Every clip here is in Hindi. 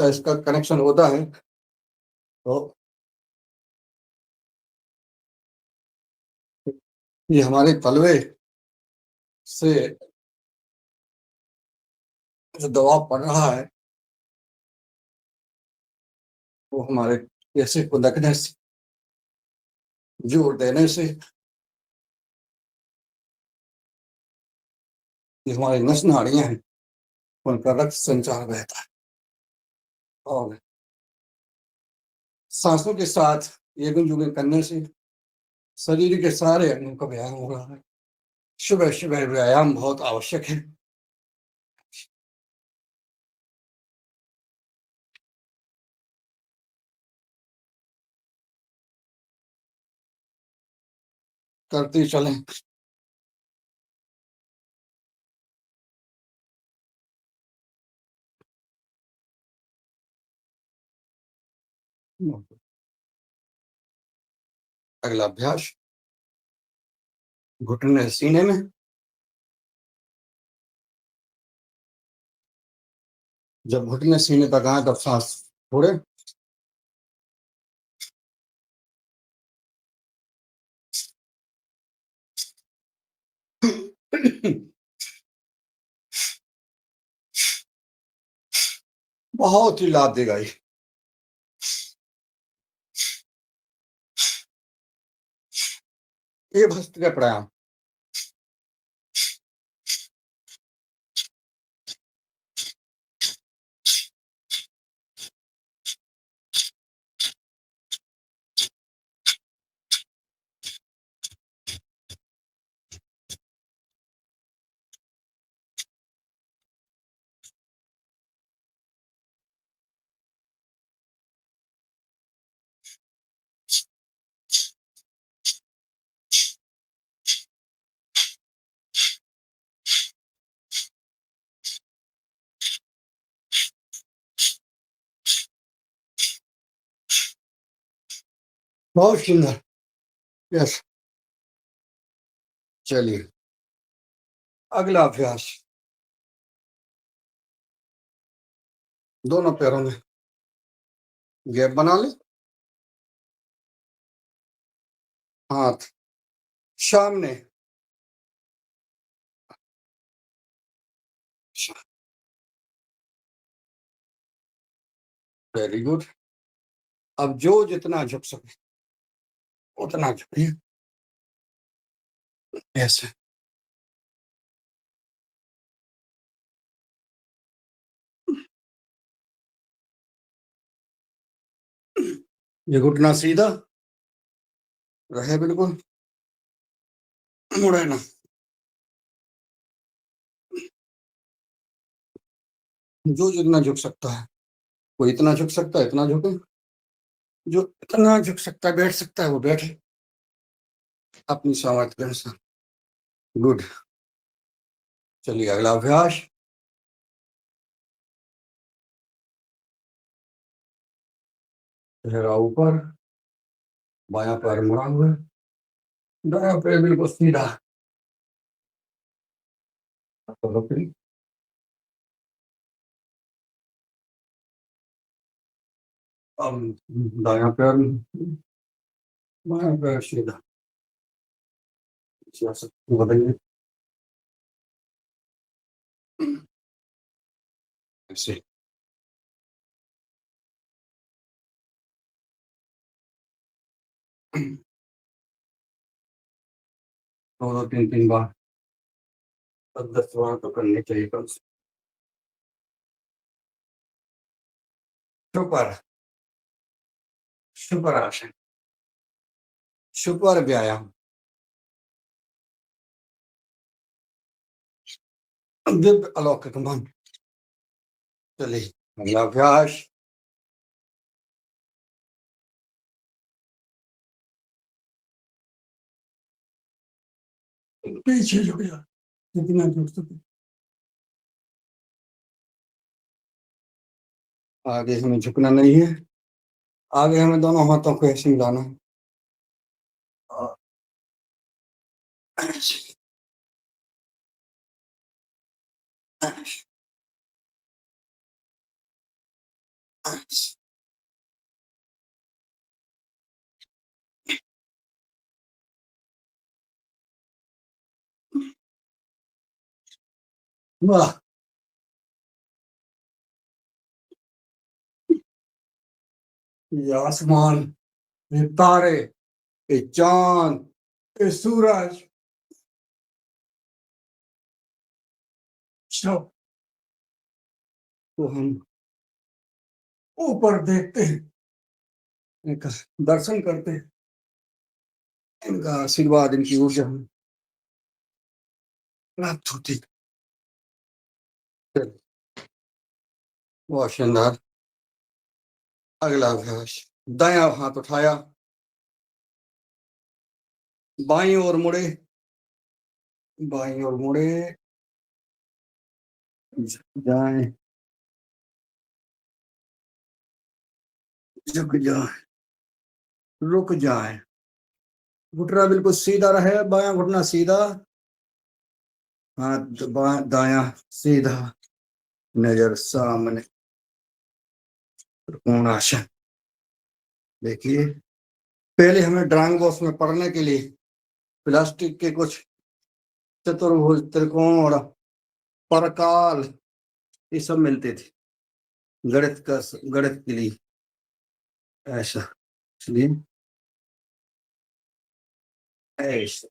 का इसका कनेक्शन होता है तो ये हमारे तलवे से जो दबाव पड़ रहा है वो हमारे पेशी को लगने से, जोर देने से ये हमारी नस नाड़ियां हैं उनका रक्त संचार बहता है और सांसों के साथ एगन जुगन करने से शरीर के सारे अंगों का व्यायाम हो रहा है। सुबह सुबह व्यायाम बहुत आवश्यक है। करते चलें। अगला अभ्यास, घुटने सीने में, जब घुटने सीने तक आए तब सांस छोड़े। बहुत ही लाभ देगा ये भस्त्रिका प्राणायाम। बहुत सुंदर। यस, चलिए अगला अभ्यास, दोनों पैरों में गैप बना ले, हाथ सामने, वेरी गुड। अब जो जितना झुक सके उतना झुकिए, ऐसे। ये घुटना सीधा रहे, बिल्कुल मुड़े ना। जो जितना झुक सकता है, कोई इतना झुक सकता है इतना झुके, जो इतना झुक सकता है बैठ सकता है वो बैठे अपनी सामर्थ्य के अनुसार। गुड। चलिए अगला अभ्यास, चेहरा ऊपर, बायां पैर मुड़ा हुआ, दायां पैर बिल्कुल सीधा। अब दायां पैर, बायां पैर सीधा, बताइए ऐसे। दो दो तीन तीन बार, 10 बार तो करनी चाहिए कम से। सुपर, सुपर आसन, सुपर व्यायाम, दिव्य अलौकिक मन। चलिए अगला अभ्यास, पीछे झुक जा जितना झुक सके। आगे हमें झुकना नहीं है, आगे हमें दोनों हाथों को ऐसे मिलाना है और ऐसे, ऐसे। वाह! ये आसमान, ये तारे, ये चाँद, ये सूरज, सब को हम ऊपर देखते हैं, इनका दर्शन करते हैं, इनका आशीर्वाद, इनकी ऊर्जा हमें प्राप्त होती है। बहुत शानदार। अगला अभ्यास, दायाँ हाथ उठाया, बाईं ओर मुड़े, बाईं ओर मुड़े, जाएँ, झुक जाएँ, रुक जाएँ। घुटना बिल्कुल सीधा रहे, बायाँ घुटना सीधा, हाथ दायाँ सीधा, नज़र सामने, त्रिकोणासन। देखिए, पहले हमें ड्राइंग बॉक्स में पढ़ने के लिए प्लास्टिक के कुछ चतुर्भुज, त्रिकोण, परकाल, ये सब मिलते थे गणित के लिए, ऐसा। इसलिए ऐसा,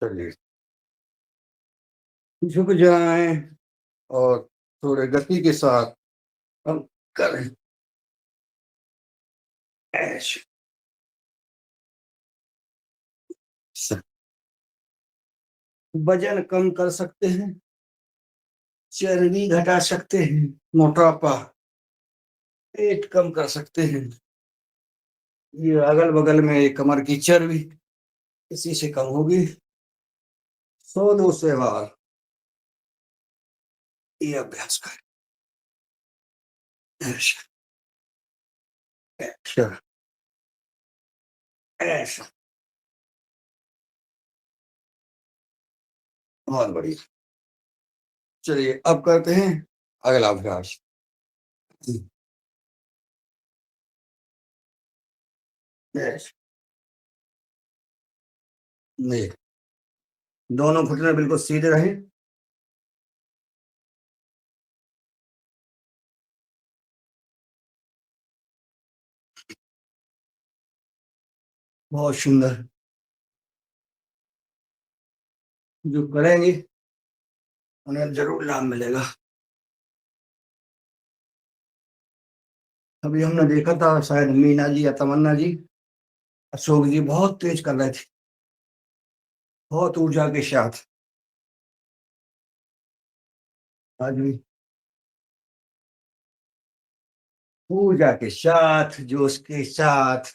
चलिए झुक जाएँ और थोड़े गति के साथ हम करें, ऐसा। वजन कम कर सकते हैं, चर्बी घटा सकते हैं, मोटापा, पेट कम कर सकते हैं, ये अगल-बगल में ये कमर की चर्बी इसी से कम होगी। 100-200 बार ये अभ्यास करें, ऐसा, ऐसा, ऐसा। बहुत बढ़िया। चलिए अब करते हैं अगला अभ्यास। ऐसा, नहीं, दोनों घुटने बिल्कुल सीधे रहें। बहुत सुंदर। जो करेंगे उन्हें ज़रूर लाभ मिलेगा। अभी हमने देखा था शायद मीना जी या तमन्ना जी, अशोक जी बहुत तेज कर रहे थे, बहुत ऊर्जा के साथ। आज भी ऊर्जा के साथ, जोश के साथ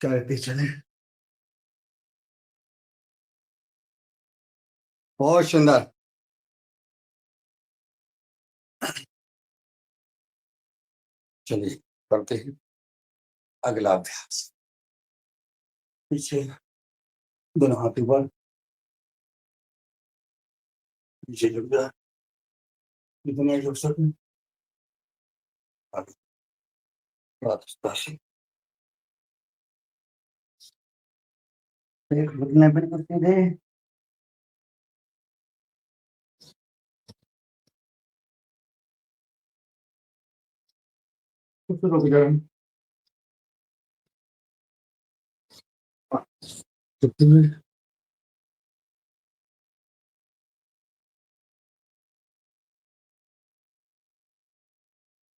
करते चलें। बहुत सुंदर। चलिए करते हैं अगला अभ्यास। पीछे दोनों हाथ ऊपर, पीछे झुक जाए, जितने झुक सकें। आगे, आस्ते से। एक घुटने बिल्कुल सीधे, कुछ रुक जाए। झुकते हुए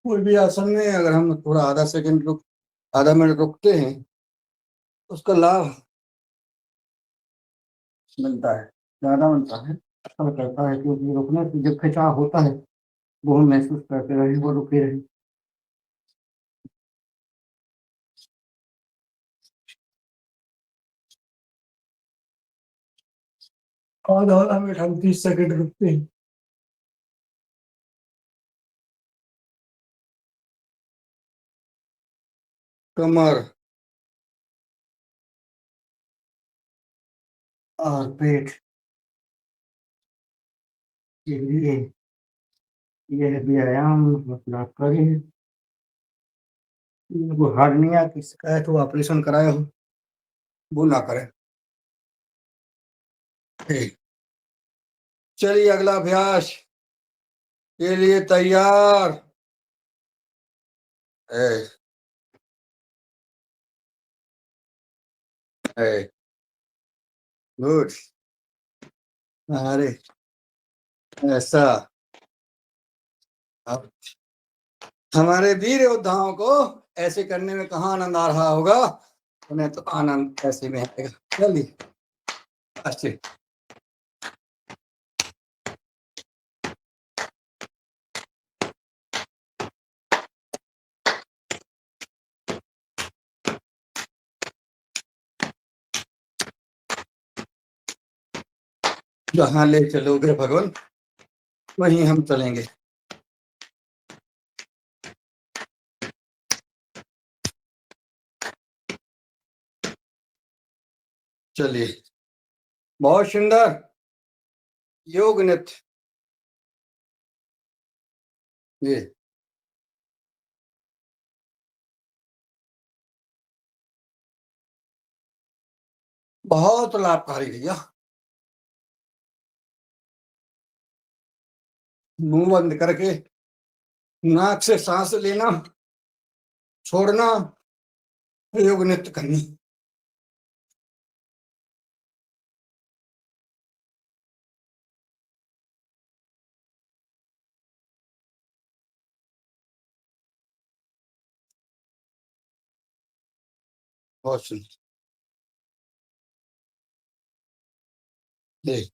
कोई भी आसन में अगर हम थोड़ा आधा मिनट रुकते हैं, तो उसका लाभ मिलता है, ज़्यादा मिलता है। असर करता है, क्योंकि रुकने से जो खिंचाव होता है, वो हम महसूस करते रहें, वो रुके रहें। आधा मिनट हम 30 सेकंड रुकते हैं। कमर और पेट ये ये है व्यायाम मतलब करें। वो हार्निया की शिकायत हो, ऑपरेशन कराया हो, वो ना करें। ठीक। चलिए अगला अभ्यास के लिए तैयार। ए, ए, गुड। अरे ऐसा। अब हमारे वीर योद्धाओं को ऐसे करने में कहाँ आनंद आ रहा होगा, उन्हें तो आनंद ऐसे में आएगा। चलिए अच्छे। जहाँ ले चलोगे भगवान वहीं हम चलेंगे। चलिए बहुत सुंदर योग नृत्य। ये बहुत लाभकारी भैया। मुंह बंद करके नाक से सांस लेना, छोड़ना, योग नृत्य करनी। बहुत सुंदर। ये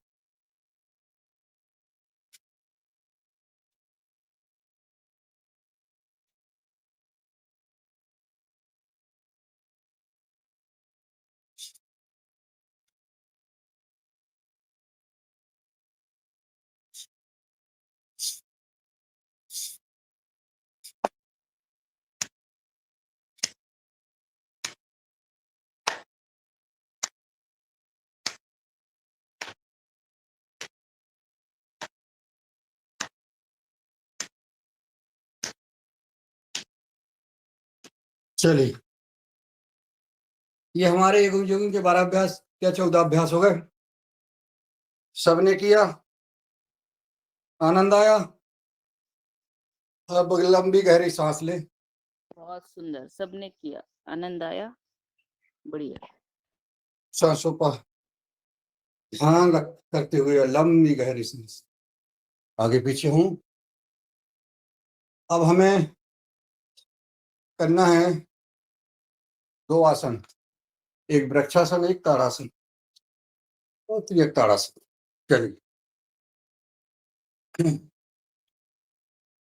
चलिए ये हमारे योग योगिंग के 12 अभ्यास क्या 14 अभ्यास हो गए। सबने किया, आनंद आया। अब लंबी गहरी सांस ले। बहुत सुंदर, सबने किया, आनंद आया, बढ़िया। सांसों पर ध्यान करते हुए लंबी गहरी सांस। आगे पीछे हूं। अब हमें करना है 2 आसन, एक वृक्षासन एक ताड़ासन और फिर एक ताड़ासन। चलिए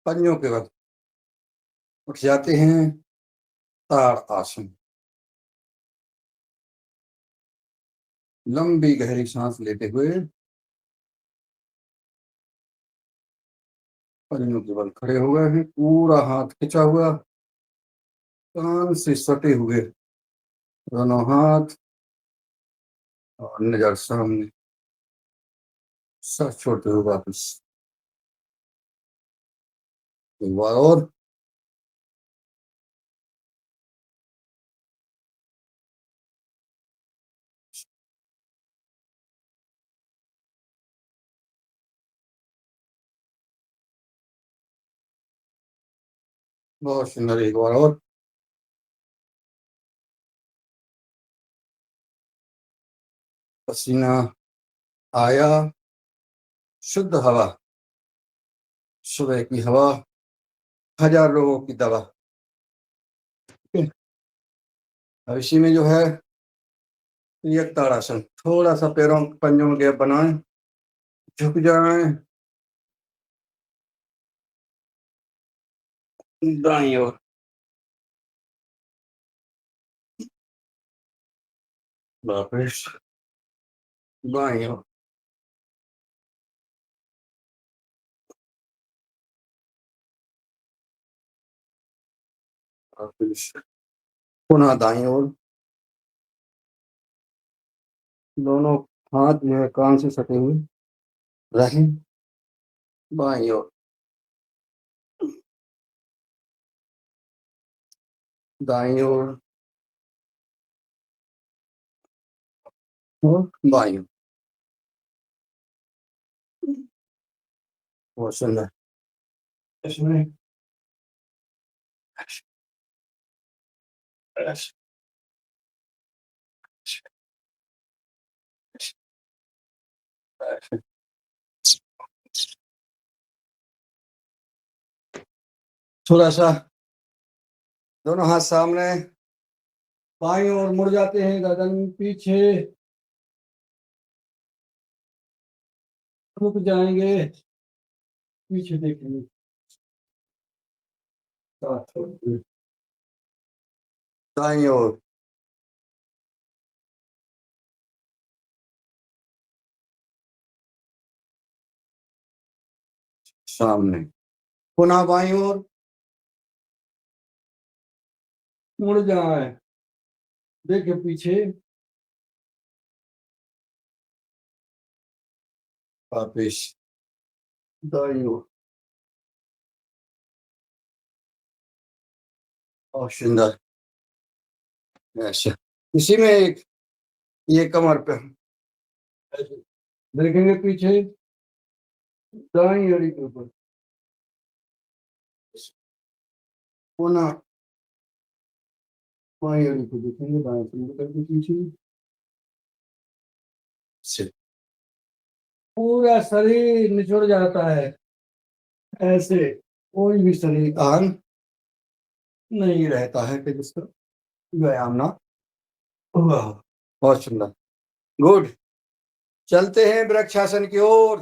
पंजों के बल उठ जाते हैं। ताड़ आसन। लंबी गहरी सांस लेते हुए पंजों के बल खड़े हो गए हैं, पूरा हाथ खिंचा हुआ, कान से सटे हुए दोनों हाथ और नजर सामने, सर छोड़ते हुए वापस। एक बार और। बहुत सुंदर, एक बार और। पसीना आया, शुद्ध हवा, सुबह की हवा, 1000 लोगों की दवा। अब इसी में जो है एक ताड़ासन, थोड़ा सा पैरों पंजों में गैप बनाएं, झुक जाएं, दाईं ओर, वापस बाईं ओर, वापस पुनः दाईं ओर। दोनों हाथ जो है कान से सटे हुए रहें। बाईं ओर, दाईं ओर और बाईं ओर। बहुत सुंदर। इसमें थोड़ा सा दोनों हाथ सामने, बाईं ओर मुड़ जाते हैं, गर्दन पीछे, रुक जाएंगे, पीछे देखेंगे, दाईं ओर, सामने, पुनः बाईं ओर, मुड़ जाए, देखे पीछे, वापिस दाईं ओर। और सुंदर। ऐसे इसी में एक ये कमर पे ऐसे देखेंगे पीछे, दाईं ओर के ऊपर, पुनः बाईं ओर को देखेंगे, दाएं से मुड़ करके पीछे से पूरा शरीर निचुड़ जाता है। ऐसे कोई भी शरीर आन नहीं रहता है कि जिसका व्यायाम ना हुआ हो। बहुत सुंदर, गुड। चलते हैं वृक्षासन की ओर।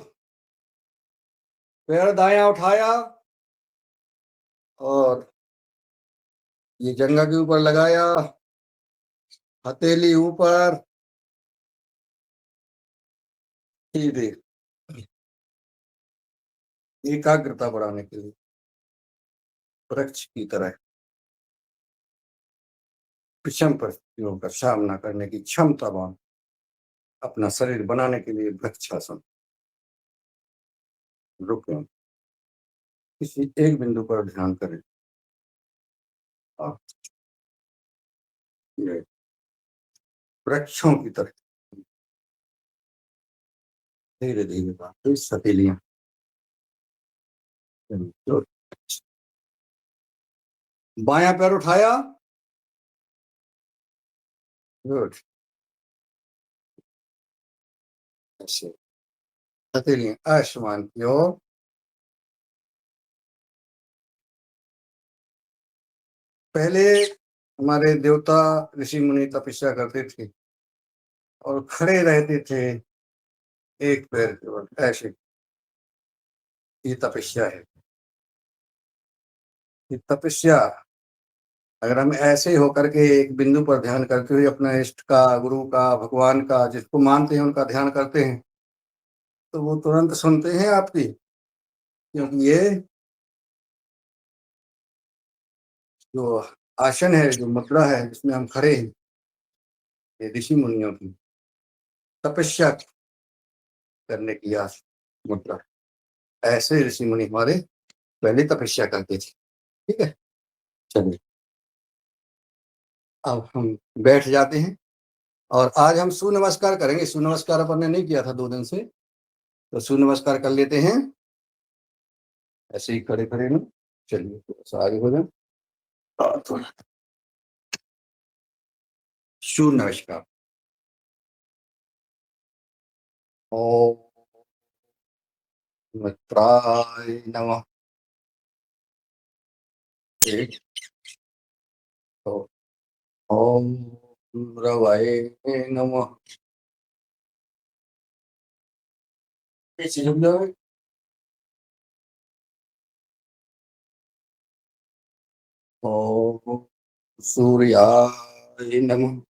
पैर दायां उठाया और ये जंघा के ऊपर लगाया, हथेली ऊपर, सीधे, एकाग्रता बढ़ाने के लिए वृक्ष की तरह विषम परिस्थितियों का सामना करने की क्षमतावान अपना शरीर बनाने के लिए वृक्षासन। रुकें, किसी एक बिंदु पर ध्यान करें और ये वृक्षों की तरह धीरे धीरे वापस हथेलियां, बायां पैर उठाया, गुड, ऐसे हथेलियां आसमान की ओर। पहले हमारे देवता ऋषि मुनि तपस्या करते थे और खड़े रहते थे एक पैर के ऊपर, ऐसे। ये तपस्या है, ये तपस्या। अगर हम ऐसे होकर के एक बिंदु पर ध्यान करते हुए अपने इष्ट का, गुरु का, भगवान का, जिसको मानते हैं उनका ध्यान करते हैं, तो वो तुरंत सुनते हैं आपकी। क्योंकि ये जो आसन है, जो मुद्रा है जिसमें हम खड़े हैं, ये ऋषि मुनियों की तपस्या करने की मुद्रा। ऐसे ऋषि मुनि हमारे पहले तपस्या करते थे। ठीक है, चलिए अब हम बैठ जाते हैं और आज हम सूर्य नमस्कार करेंगे। सूर्य नमस्कार अपन ने नहीं किया था 2 दिन से, तो सूर्य नमस्कार कर लेते हैं। ऐसे ही खड़े खड़े ना, चलिए थोड़ा सा आगे हो जाए और थोड़ा सूर्य नमस्कार। ओम मित्राय नमः। एक तो ओम रवाय नमः। पीछे झुक जाओ। ओम सूर्याय नमः।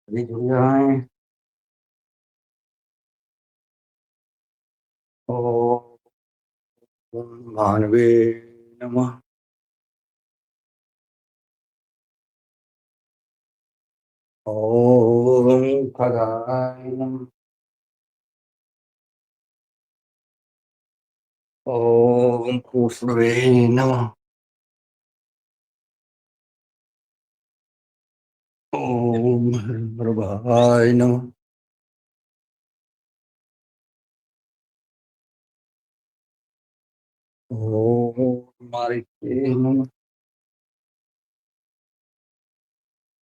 अभी झुक जाए। ओम भानवे नमः। ओम खगाय नमः। ओम पूर्वे नमः। ओम भृभाय नमः। ओम मारिते नमः।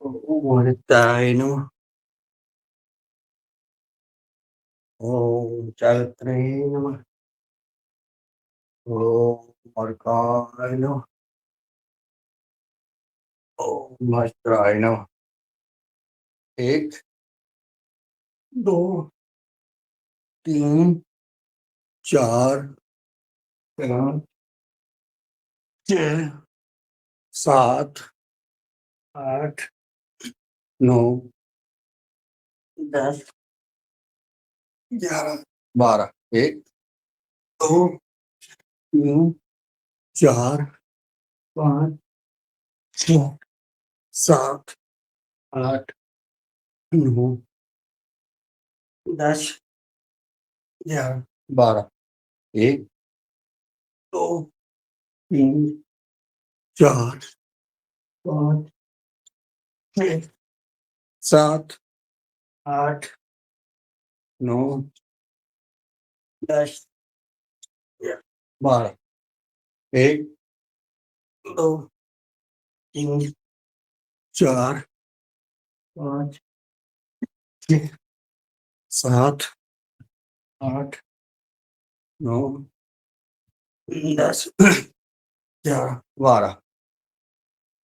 ओम हरिताय नमः। ओम चारित्रे नमः। ओम अर्काय नमः। ओम हस्त्राय नमः। 1 2 3 4 5 6 7 8 9 10 11 12 1 2 3 4 5 6 7 8 9 10 11 12 1 2 3 4 5 6 7 8 9 10 12 1 2 3 4 5 6 7 8 9 10 11 12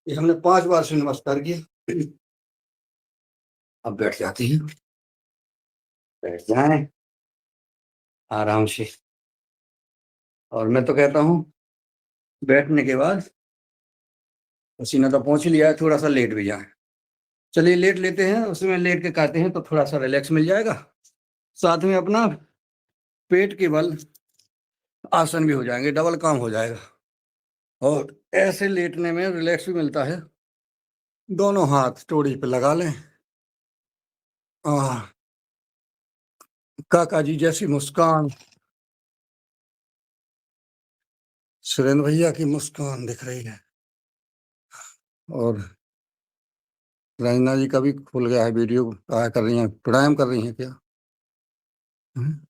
ये हमने 5 बार से नमस्कार किया। अब बैठ जाते हैं। बैठ जाएं आराम से। और मैं तो कहता हूँ बैठने के बाद पसीना तो पहुंच ही लिया है, थोड़ा सा लेट भी जाए। चलिए लेट लेते हैं, उसमें लेट के खाते हैं तो थोड़ा सा रिलैक्स मिल जाएगा, साथ में अपना पेट के बल आसन भी हो जाएंगे, डबल काम हो जाएगा। और ऐसे लेटने में रिलैक्स भी मिलता है। दोनों हाथ टोड़ी पे लगा लें। काका जी जैसी मुस्कान, सुरेंद्र भैया की मुस्कान दिख रही है। और रंजना जी का भी खुल गया है वीडियो, क्या कर रही हैं, प्राणायाम कर रही हैं क्या?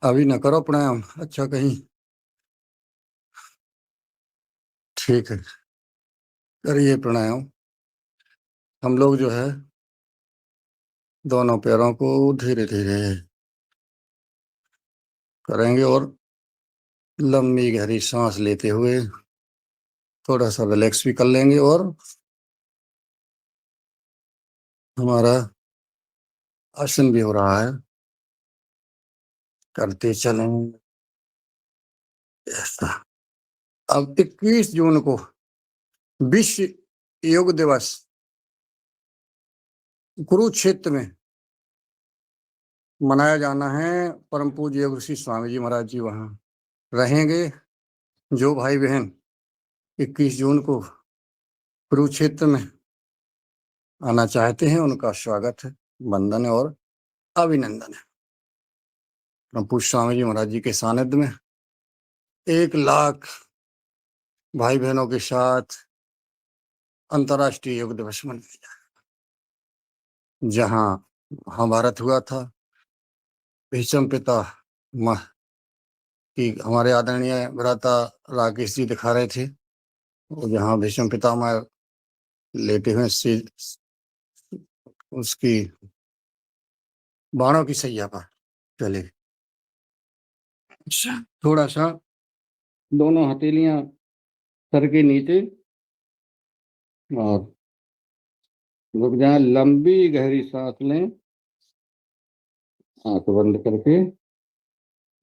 अभी ना करो प्राणायाम, अच्छा कहीं। ठीक है, करिए प्राणायाम। हम लोग जो है दोनों पैरों को धीरे धीरे करेंगे और लंबी गहरी सांस लेते हुए थोड़ा सा रिलैक्स भी कर लेंगे और हमारा आसन भी हो रहा है, करते चलें ऐसा। अब 21 जून को विश्व योग दिवस कुरुक्षेत्र में मनाया जाना है। परम पूज्य योग ऋषि स्वामी जी महाराज जी वहाँ रहेंगे। जो भाई बहन 21 जून को कुरुक्षेत्र में आना चाहते हैं उनका स्वागत है, वंदन है और अभिनंदन है। परम पूज्य स्वामी जी महाराज जी के सानिध्य में 1 लाख भाई बहनों के साथ अंतर्राष्ट्रीय योग दिवस मनाया जाए। जहाँ महाभारत हुआ था, भीष्म पिता कि हमारे आदरणीय भ्राता राकेश जी दिखा रहे थे, और जहाँ भीष्म पितामह लेटे हुए उसकी बाणों की सैया पर चले। थोड़ा सा दोनों हथेलियां सर के नीचे और रुक जाए, लंबी गहरी सांस लें आंख बंद करके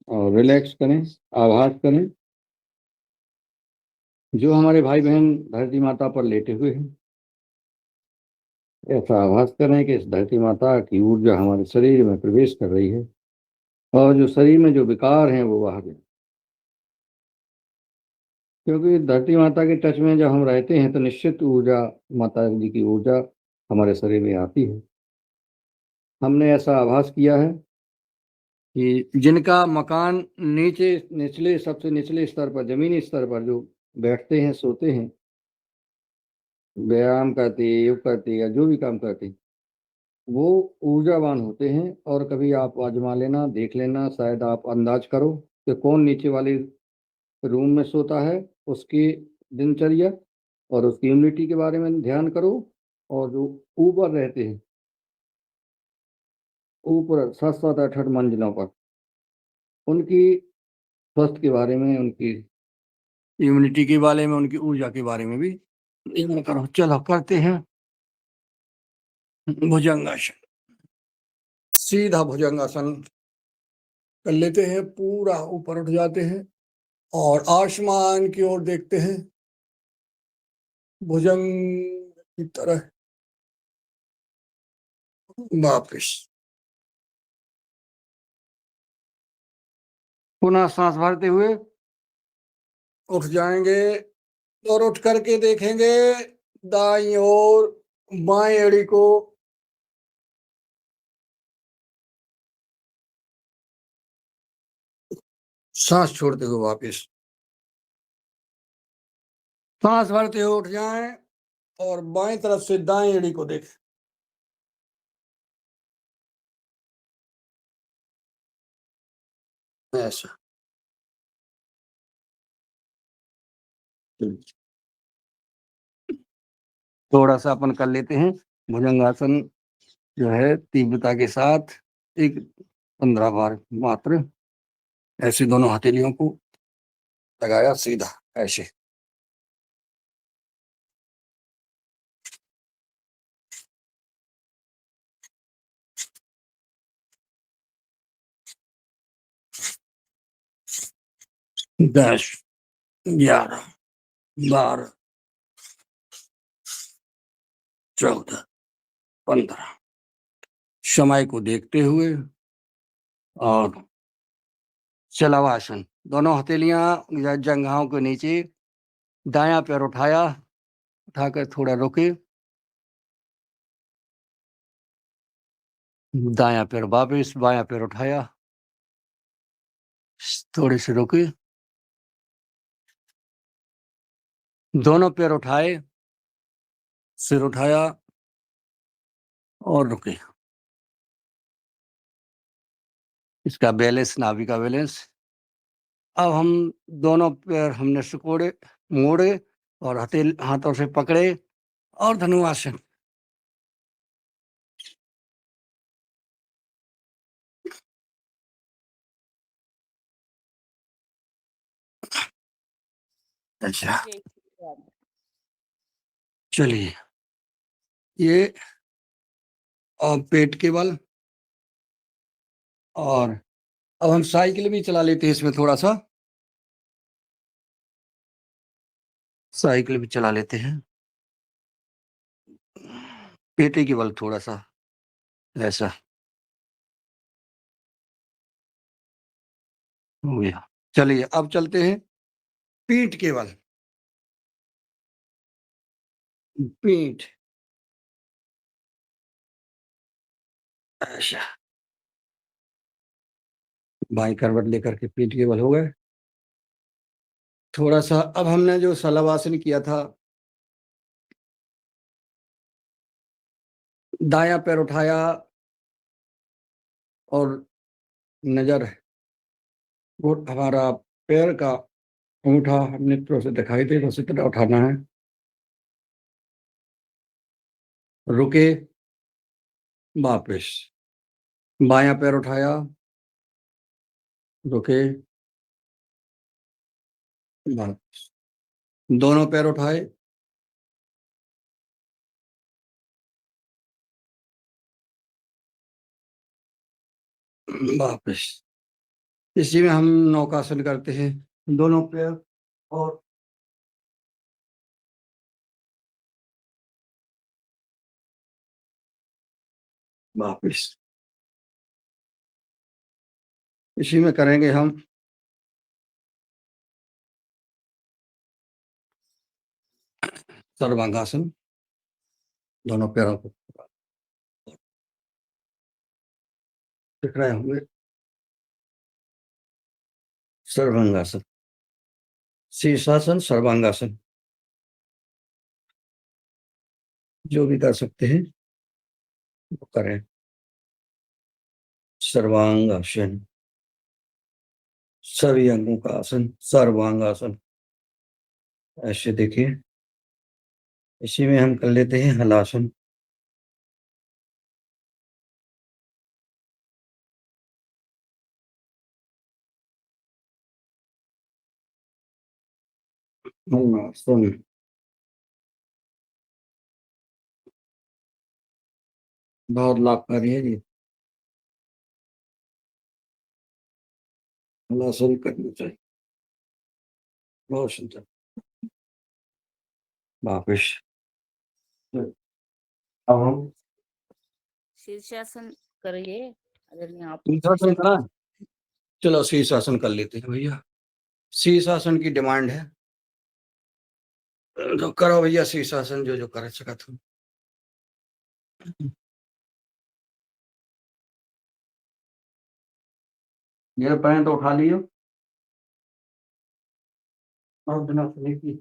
और रिलैक्स करें, आभास करें जो हमारे भाई बहन धरती माता पर लेटे हुए हैं। ऐसा आभास करें कि इस धरती माता की ऊर्जा हमारे शरीर में प्रवेश कर रही है और जो शरीर में जो विकार हैं वो बाहर हैं। क्योंकि धरती माता के टच में जब हम रहते हैं तो निश्चित ऊर्जा, माता जी की ऊर्जा हमारे शरीर में आती है। हमने ऐसा आभास किया है कि जिनका मकान नीचे निचले सबसे निचले स्तर पर जमीनी स्तर पर जो बैठते हैं सोते हैं, व्यायाम करते योग करते या जो भी काम करते वो ऊर्जावान होते हैं। और कभी आप आजमा लेना, देख लेना, शायद आप अंदाज करो कि कौन नीचे वाले रूम में सोता है, उसकी दिनचर्या और उसकी इम्यूनिटी के बारे में ध्यान करो। और जो ऊपर रहते हैं, ऊपर 7-7 8-8 मंजिलों पर, उनकी स्वास्थ्य के बारे में, उनकी इम्यूनिटी के बारे में, उनकी ऊर्जा के बारे में भी ध्यान करो। चलो करते हैं भुजंगासन। सीधा भुजंगासन कर लेते हैं, पूरा ऊपर उठ जाते हैं और आसमान की ओर देखते हैं भुजंग की तरह। वापिस पुनः सांस भरते हुए उठ जाएंगे और उठ करके देखेंगे दाईं ओर बाएं एड़ी को सांस छोड़ते हुए वापिस सांस भरते हुए उठ जाएं और बाएं तरफ से दाएं एड़ी को देखें। ऐसा थोड़ा सा अपन कर लेते हैं भुजंगासन जो है तीव्रता के साथ, एक 15 बार मात्र। ऐसे दोनों हथेलियों को लगाया सीधा ऐसे। दस, 11, 12, 14, 15 समय को देखते हुए और शलवासन। दोनों हथेलियां जंघाओं के नीचे, दायां पैर उठाया, उठाकर थोड़ा रुके, दायां पैर वापस, बायां पैर उठाया, थोड़े से रुके, दोनों पैर उठाए, सिर उठाया और रुके। इसका बैलेंस, नाभि का बैलेंस। अब हम दोनों पैर हमने सिकोड़े, मोड़े और हाथों से पकड़े और धनुरासन। अच्छा जय श्री राम। चलिए, ये पेट के बल। और अब हम साइकिल भी चला लेते हैं इसमें, थोड़ा सा साइकिल भी चला लेते हैं, पेटे के बल थोड़ा सा ऐसा हो गया। चलिए अब चलते हैं पीठ के बल। पीठ ऐसा, बाई करवट लेकर के पीठ के बल हो गए। थोड़ा सा अब हमने जो शलवासन किया था, दायां पैर उठाया और नजर, वो हमारा पैर का अंगूठा नेत्रों से दिखाई दे, उसी तरह उठाना है। रुके, वापस, बायां पैर उठाया, रुके, वापस, दोनों पैर उठाए, वापस। इसी में हम नौकासन करते हैं, दोनों पैर और वापस। इसी में करेंगे हम सर्वांगासन, दोनों पैरों को दिख रहे होंगे। सर्वांगासन, शीर्षासन, सर्वांगासन, जो भी कर सकते हैं वो करें। सर्वांगासन, सभी अंगों का आसन, सर्वांगासन। ऐसे देखिए, इसी में हम कर लेते हैं हलासन। हलासन, बहुत लाभकारी है ये, हलासन करना चाहिए। बहुत सुंदर। वापिस अब हम शीर्षासन करिए आदरणीय आप। शीर्षासन करा, चलो शीर्षासन कर लेते हैं भैया। शीर्षासन की डिमांड है, तो करो भैया शीर्षासन, जो जो कर सका तुम। ये पैंट उठा लियो और बिना सुनी की।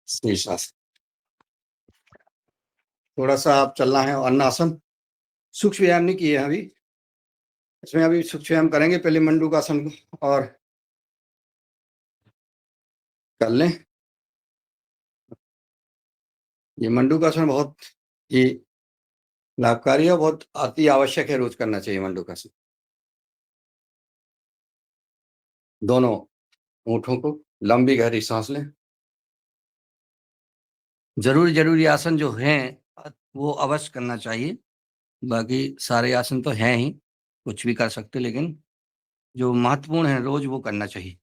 शीर्षासन थोड़ा सा आप चलना है। अन्नासन, सूक्ष्म व्यायाम नहीं किए अभी, इसमें अभी सूक्ष्म व्यायाम करेंगे। पहले मंडूकासन और कर लें। ये मंडूकासन बहुत ही लाभकारी है, बहुत अति आवश्यक है, रोज करना चाहिए मंडूकासन। दोनों होठों को लंबी गहरी सांस लें। जरूरी जरूरी आसन जो हैं वो अवश्य करना चाहिए, बाकी सारे आसन तो हैं ही, कुछ भी कर सकते, लेकिन जो महत्वपूर्ण है रोज वो करना चाहिए।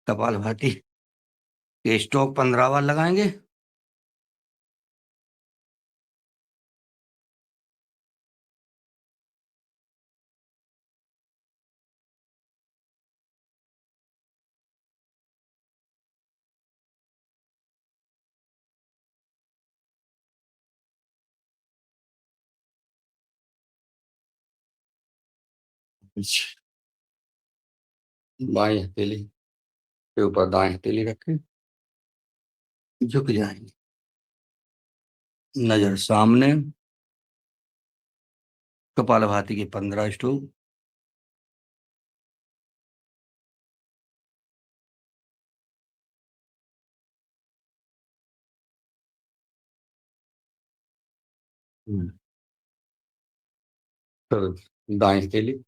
कपालभाति के स्ट्रोक 15 बार लगाएंगे। बाएं हथेली के ऊपर दाएं हथेली रखें, झुक जाएंगे, नजर सामने। कपालभाति के 15 स्ट्रोक। फिर दाएं हथेली,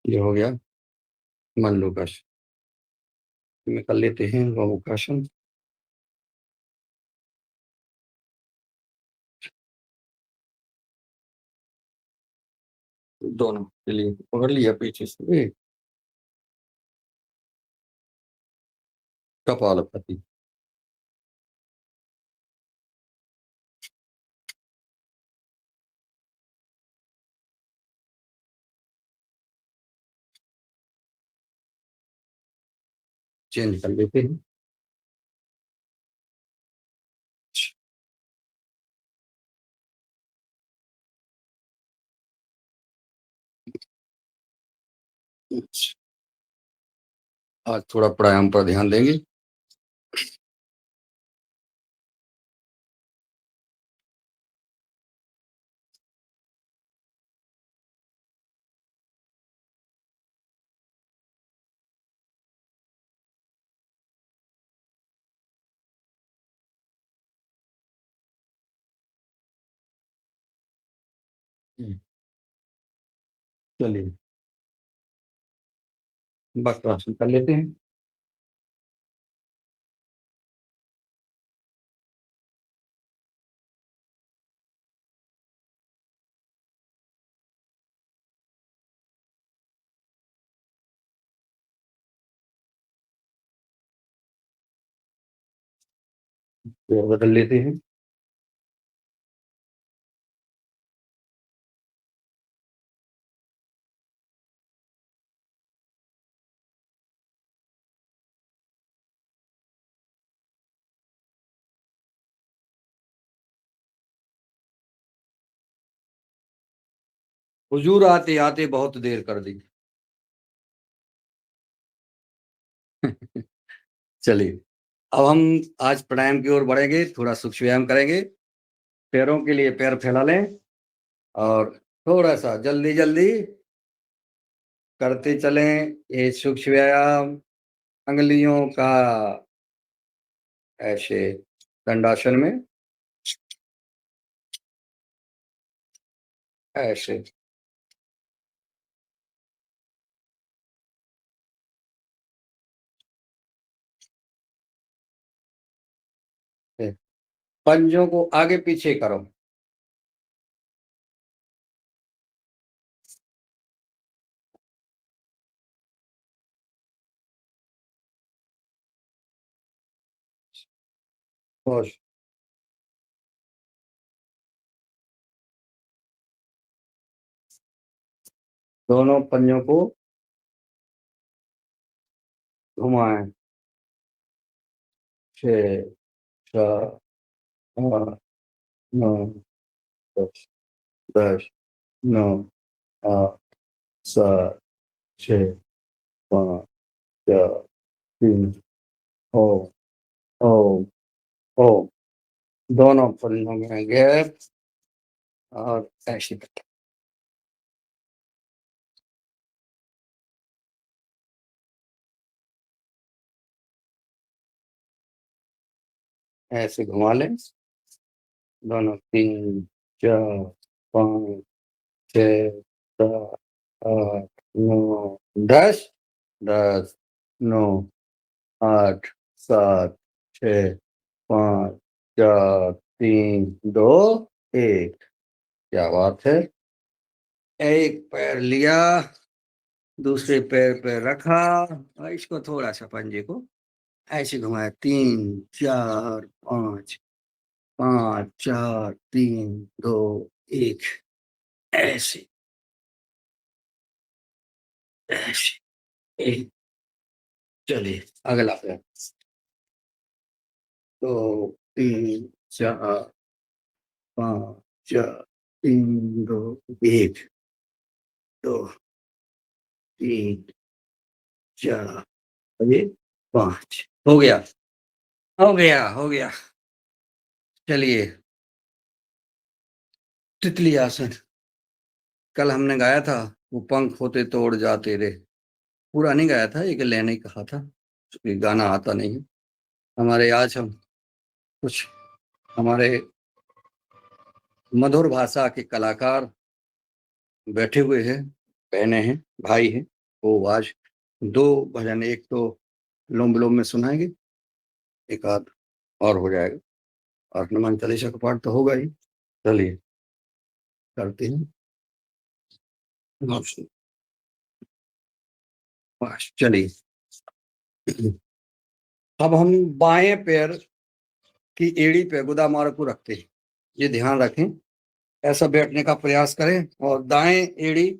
ये हो गया मंडूकासन। में कर लेते हैं गौमुखासन। दोनों के लिए पकड़ लिया पीछे से, कपालभाति। चेंज कर लेते हैं। आज थोड़ा प्राणायाम पर ध्यान देंगे। चलिए वक्रासन कर लेते हैं। पैर बदल लेते हैं। हुजूर आते आते बहुत देर कर दी। चलिए अब हम आज प्राणायाम की ओर बढ़ेंगे, थोड़ा सूक्ष्म व्यायाम करेंगे। पैरों के लिए पैर फैला लें और थोड़ा सा जल्दी जल्दी करते चलें ये सूक्ष्म व्यायाम। अंगुलियों का ऐसे दंडासन में ऐसे पंजों को आगे पीछे करो। खुश दोनों पंजों को घुमाएं। 6 7 8 9 10 10 9 8 7 6 5 4 3 ओम ओम ओम। दोनों पंजों में गैप और ऐसे करके ऐसे घुमा लें। दोनों 3 4 5 6 7 8 9 10 10 9 8 7 6 5 4 3 2 1। क्या बात है। एक पैर लिया, दूसरे पैर पे रखा और इसको थोड़ा सा पंजे को ऐसे घुमाया। 3 4 5 5 4 3 2 1 ऐसे ऐसे एक। चलिए अगला पैर। 2 3 4 5 4 3 2 1 2 3 4 अभी 5 हो गया हो गया हो गया। चलिए तितली आसन कल हमने गाया था, वो पंख होते तो उड़ जाते रे। पूरा नहीं गाया था, एक लाइन ही कहा था क्योंकि गाना आता नहीं है हमारे। आज हम कुछ हमारे मधुर भाषा के कलाकार बैठे हुए हैं, बहनें हैं, भाई हैं। वो आज 2 भजन, एक तो लोम विलोम में सुनाएंगे, एक आध और हो जाएगा और हनुमान चालीसा का पाठ तो होगा ही। चलिए करते हैं। बस चलिए अब हम बाएं पैर की एड़ी पे गुदामार को रखते हैं। ये ध्यान रखें, ऐसा बैठने का प्रयास करें और दाएं एड़ी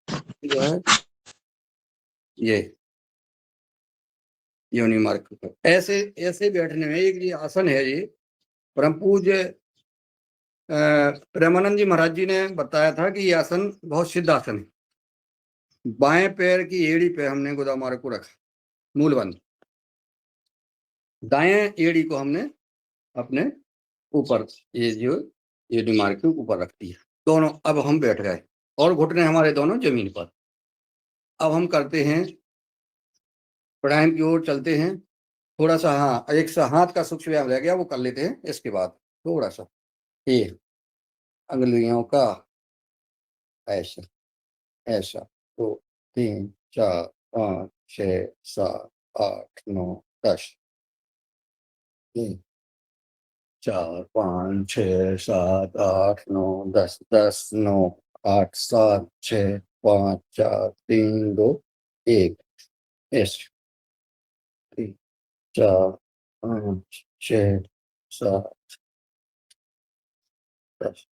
जो है ये योनि मार्ग पर ऐसे ऐसे बैठने में एक ये आसन है। ये परम पूज्य प्रेमानंद जी महाराज जी ने बताया था कि ये आसन बहुत सिद्ध आसन है। बाएं पैर की एड़ी पे हमने गुदामार्ग को रखा, मूल बंद। दाएं एड़ी को हमने अपने ऊपर, ये जो योनि मार्ग के ऊपर रख दिया। दोनों अब हम बैठ गए और घुटने हमारे दोनों जमीन पर। अब हम करते हैं प्राणायाम की ओर चलते हैं। थोड़ा सा हाँ, एक सा हाथ का सूक्ष्म व्यायाम रह गया, वो कर लेते हैं इसके बाद। थोड़ा सा ये अंगुलियों का ऐसा ऐसा। तो 3 4 5 6 7 8 9 10। 3 4 5 6 7 8 9 10 10 9 8 7 6 5 4 3 2 1। ऐसे 3 4 5 6 7 10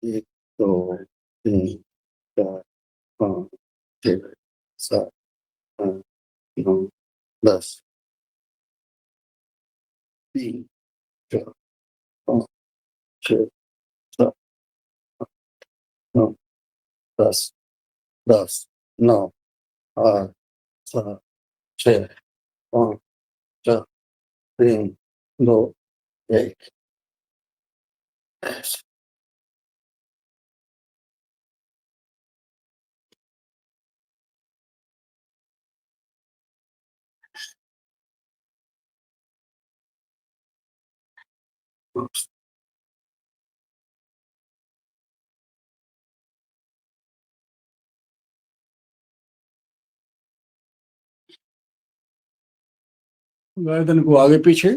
1 2 3 4 5 6 7 8 9 10 3 4 5 6 7 9 10 10 9 8 7 6 5 4 3 2 1। ऐसे। गर्दन को आगे पीछे,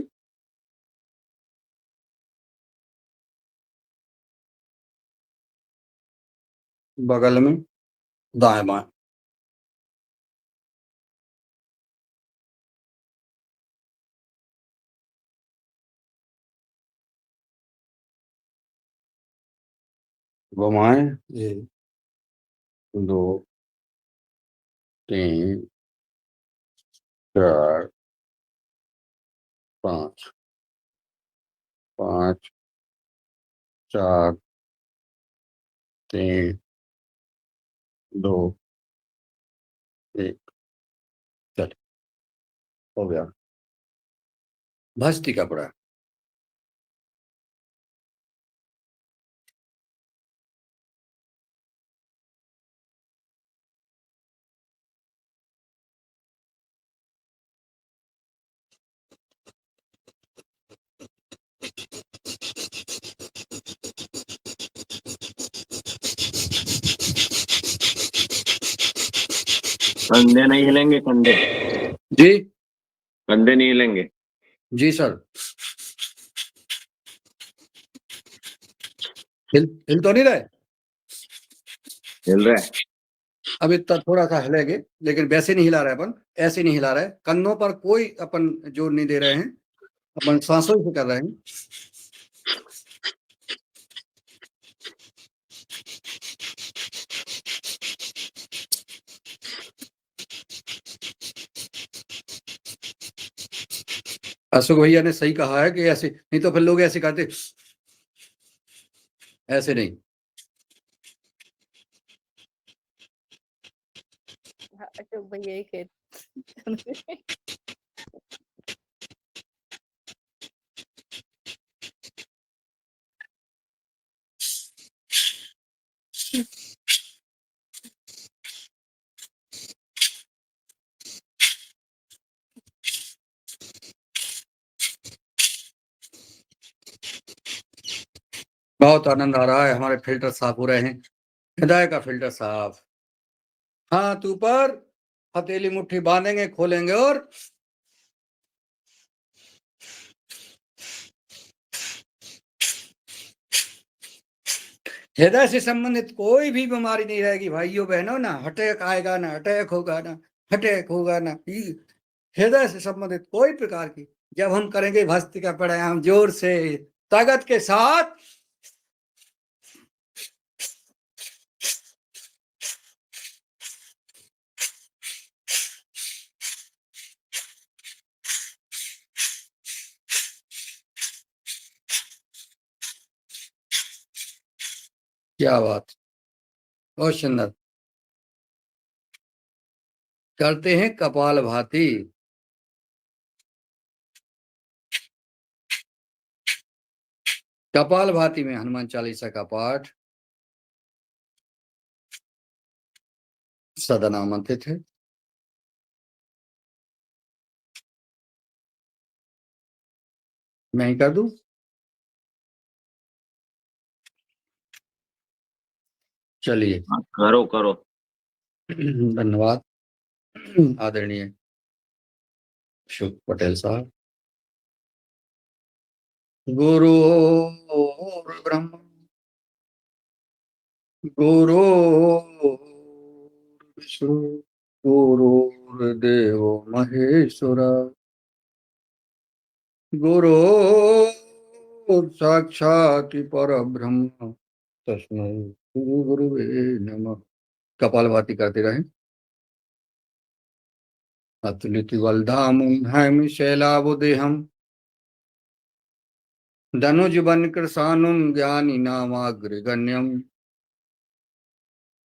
बगल में, दाएं बाएं। घुमाएं। 1 2 3 4 5 5 4 3 2 1। चल, हो गया। भस्ती कपड़ा। कंधे नहीं हिलेंगे, कंधे जी कंधे नहीं हिलेंगे। जी सर। हिल तो नहीं रहे। हिल रहा है। अब इतना थोड़ा सा हिलेंगे, लेकिन वैसे नहीं हिला रहे अपन, ऐसे नहीं हिला रहे। कंधों पर कोई अपन जोर नहीं दे रहे हैं, अपन सांसों से कर रहे हैं। अशोक भैया ने सही कहा है कि ऐसे नहीं तो फिर लोग ऐसे करते, ऐसे नहीं। हाँ, अशोक भैया ही कहते। बहुत आनंद आ रहा है, हमारे फिल्टर साफ हो रहे हैं, हृदय का फिल्टर साफ। हाथ ऊपर, हथेली मुट्ठी बांधेंगे, खोलेंगे और हृदय से संबंधित कोई भी बीमारी नहीं रहेगी भाइयों बहनों। ना अटैक आएगा, ना अटैक होगा, ना अटैक होगा, ना हृदय से संबंधित कोई प्रकार की। जब हम करेंगे भस्त्रिका प्राणायाम जोर से, ताकत के साथ, क्या बात, बहुत सुंदर। करते हैं कपाल भाती। कपाल भाती में हनुमान चालीसा का पाठ सदन आमंत्रित है। मैं ही कर दूं। चलिए, हाँ, करो करो। धन्यवाद आदरणीय शुभ पटेल साहब। गुरु ब्रह्मा गुरु विष्णु गुरुर्देव महेश्वर गुरु साक्षात् परब्रह्म तस्मै श्री गुरुवे नमः। कपालभाति करते रहें। अतुलित बलधामं हैम शैलाबुदेहं धनुज बन कृशानुम ज्ञानी नामाग्रगण्यम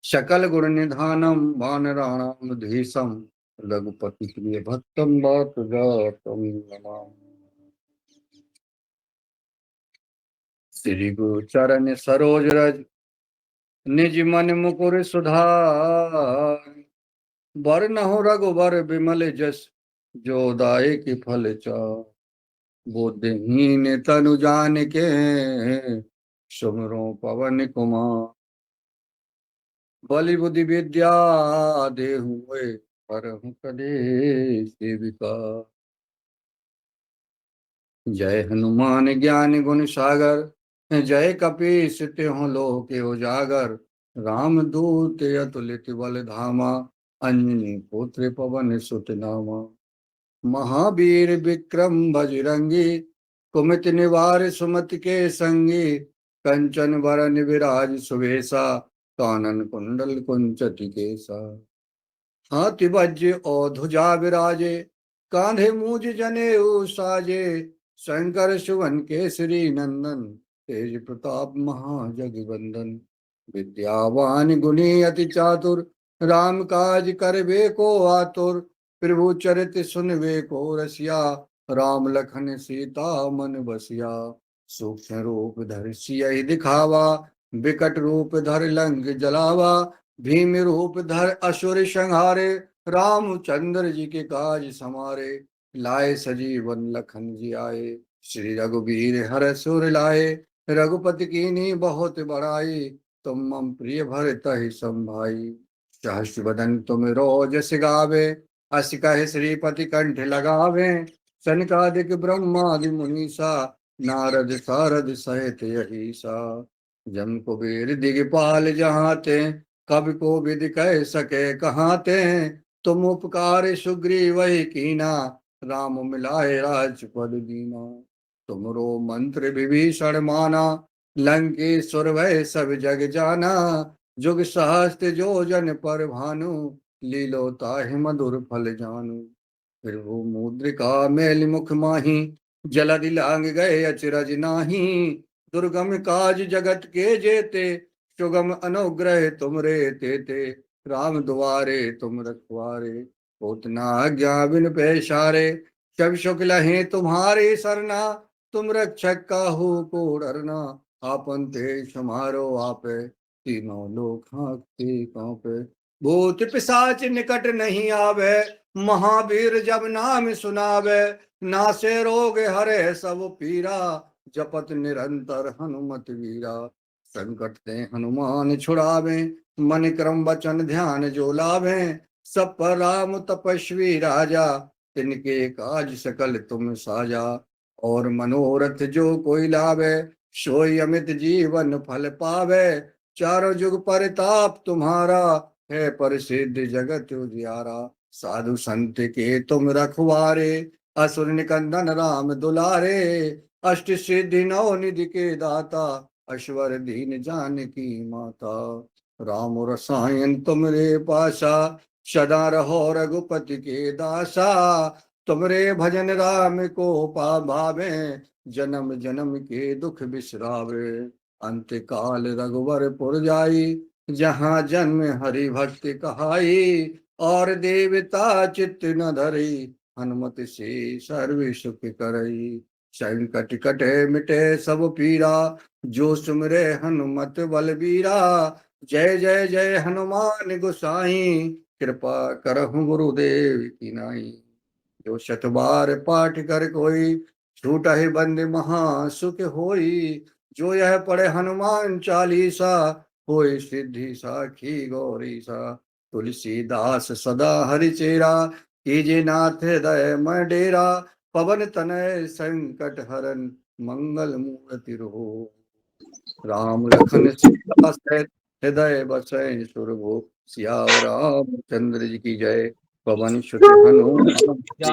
सकल गुण निधानम वानराणाम धीशम रघुपति प्रिय भक्तम वात जातम नमामि। श्री गुरु चरण सरोज रज निज मन मुकुर सुधार वरनहु रघुबर विमल जस जो दायक फल चार। बुद्धिहीन तनु जानिके सुमिरो पवन कुमार बलि बुद्धि विद्या देहु मोय हरहु कलेश विकार। जय हनुमान ज्ञान गुण सागर जय कपीस तिहुँ लोक उजागर रामदूत अतुलित बल धामा अंजनी पुत्र पवन सुत नामा। महावीर विक्रम बजरंगी कुमति निवार सुमति के संगी कंचन वरन विराज सुवेशा कानन कुंडल कुंचति केसा। हाथी वज्र और ध्वजा विराजे कांधे मूज जनेऊ साजे शंकर सुवन केसरी नंदन तेज प्रताप महाजगवंदन। विद्यावान गुणी अति चातुर राम काज करबे को आतुर प्रभु चरित सुनबे को रसिया राम लखन सीता मन बसिया। सूक्ष्म रूप धर सियहि दिखावा विकट रूप धर लंक जलावा भीम रूप धर असुर संहारे रामचंद्र जी के काज समारे। लाए सजीवन लखन जी आए श्री रघुबीर हर सुर लाए रघुपति कीन्ही बहुत बड़ाई तुम मम प्रिय भरतहि संभाई। सहस्र बदन तुम रोजस गावे अस कहि श्रीपति कंठ लगावे सनकादिक ब्रह्मादि मुनीसा नारद सारद सहित अहिसा। जम कुबेर दिगपाल जहाँ ते कवि को विदि कह सके कहाँ ते तुम उपकार सुग्रीव वही कीना राम मिलाए राजपद दीना। तुमरो मंत्र विभीषण माना लंकेश्वर वै सब जग जाना जुग सहस्त्र जो जन पर भानु लीलो ताहि मधुर फल जानू। फिर वो मुद्रिका मेल मुख माही जलधि लांग गए अचरज नाही। दुर्गम काज जगत के जेते सुगम अनुग्रह तुम रे तेते राम दुआरे तुम रखवारे उतना आज्ञा बिन पैसारे सब शुक्ल लहे तुम्हारे सरना तुम रक्षक काहू को डरना। आपन तेज समारो आपे तीनों लोक हाँकते कांपे भूत पिशाच निकट नहीं आवे महावीर जब नाम सुनावे नासे रोग हरे सब पीरा जपत निरंतर हनुमत वीरा। संकट ते हनुमान छुड़ावे मन क्रम वचन ध्यान जो लावे सब पर राम तपस्वी राजा तिनके काज सकल तुम साजा। और मनोरथ जो कोई लावे सोई अमित जीवन फल पावे चारों जुग परिताप तुम्हारा है प्रसिद्ध जगत उजियारा। साधु संत के तुम रखवारे असुर निकंदन राम दुलारे अष्ट सिद्धि नौ निधि के दाता अश्वर दीन जानकी माता। राम रसायन तुमरे पासा सदा रहो रघुपति के दासा। तुमरे भजन राम को पा भावे जन्म जन्म के दुख बिसरावे। अंत काल रघुवर पुर जाई जहाँ जन्म हरि भक्ति कहाई। और देवता चित्त न धरी हनुमत से सर्व सुख करई। संकट कटे मिटे सब पीरा जो सुमरे हनुमत बलबीरा। जय जय जय हनुमान गोसाई कृपा करहु गुरुदेव की नाई। जो शत बार पाठ कर कोई छूटा ही बंद महा सुख होई। जो यह पढ़े हनुमान चालीसा होय सिद्धि साखी गौरी सा। तुलसीदास सदा हरि चेरा, कीजे नाथ हृदय मैं डेरा। पवन तनय संकट हरन, मंगल मूर्ति रहो। राम लखन सीता सहित, हृदय बसै सुरभो। सियावर रामचंद्र जी की जय, पवन सुत हनुमान जी की जय।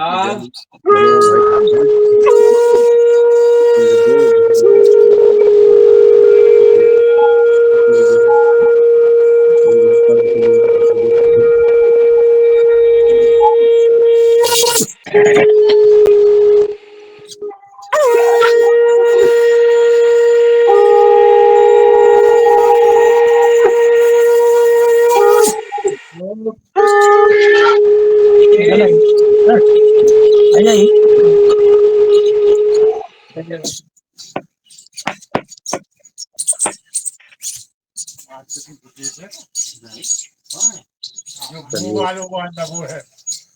बोलो भाई।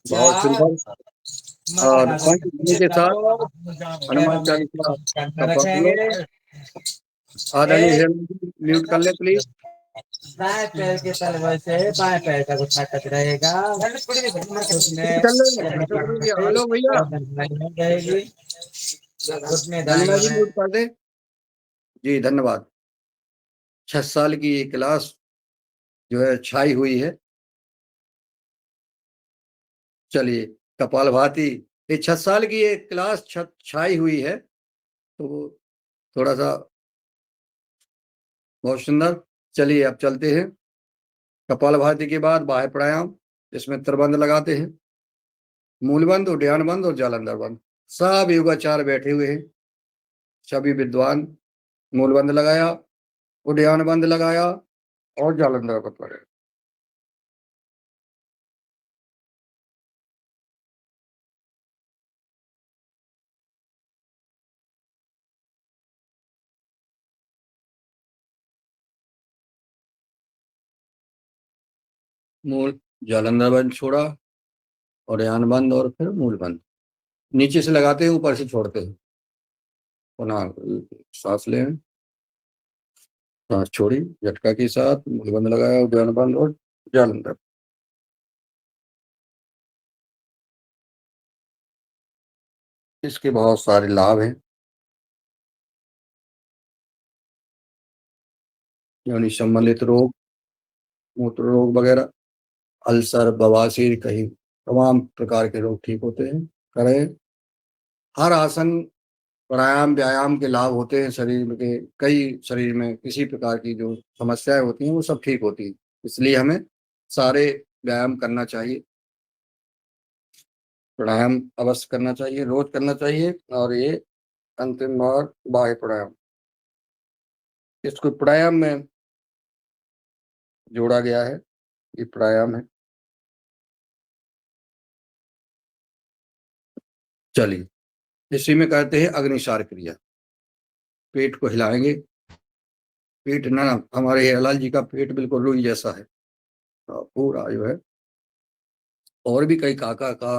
बहुत सुंदर। और पंच ध्वनि के साथ हनुमान चालीसा का पाठ लो। आदरणीय हिरण जी, म्यूट कर ले प्लीज। दाएं पैर के तलवे से बाएं पैर तक उठाकर रहेगा, उसमें कर ले अशोक भैया, हेलो भैया, रहेगी, उसमें रंजना दाएं जी म्यूट कर दे। जी धन्यवाद। 6 साल की ये क्लास जो है छाई हुई है। चलिए, कपालभाति, ये 6 साल की ये क्लास छाई हुई है, तो थोड़ा सा बहुत सुंदर। चलिए अब चलते हैं। कपालभाति के बाद बाह्य प्राणायाम, इसमें त्रिबंध लगाते हैं, मूलबंध, उड्डयन बंध और जालंधर बंध। सब योगाचार बैठे हुए हैं, सभी विद्वान। मूलबंध लगाया, उड्डयन बंध लगाया और जालंधर बंध लगाया। मूल जालंधर बंद छोड़ा, और यान बंद और फिर मूल बंद। नीचे से लगाते हैं, ऊपर से छोड़ते हैं। पुनः सांस लें, सांस छोड़ी झटका के साथ, मूल बंद लगाया, उद्यान बंद और जालंधर। इसके बहुत सारे लाभ हैं, यानी सम्मिलित रोग, मूत्र रोग वगैरह, अल्सर, बवासीर, कहीं तमाम प्रकार के रोग ठीक होते हैं। करें। हर आसन, प्राणायाम, व्यायाम के लाभ होते हैं शरीर के। कई शरीर में किसी प्रकार की जो समस्याएं होती हैं वो सब ठीक होती हैं। इसलिए हमें सारे व्यायाम करना चाहिए, प्राणायाम अवश्य करना चाहिए, रोज करना चाहिए। और ये अंतिम और बाह्य प्राणायाम, इसको प्राणायाम में जोड़ा गया है, ये प्राणायाम है। चलिए, इसी में कहते हैं अग्निसार क्रिया। पेट को हिलाएंगे। पेट ना, हमारे हिरालाल जी का पेट बिल्कुल रुई जैसा है, पूरा जो है। और भी कई काका का,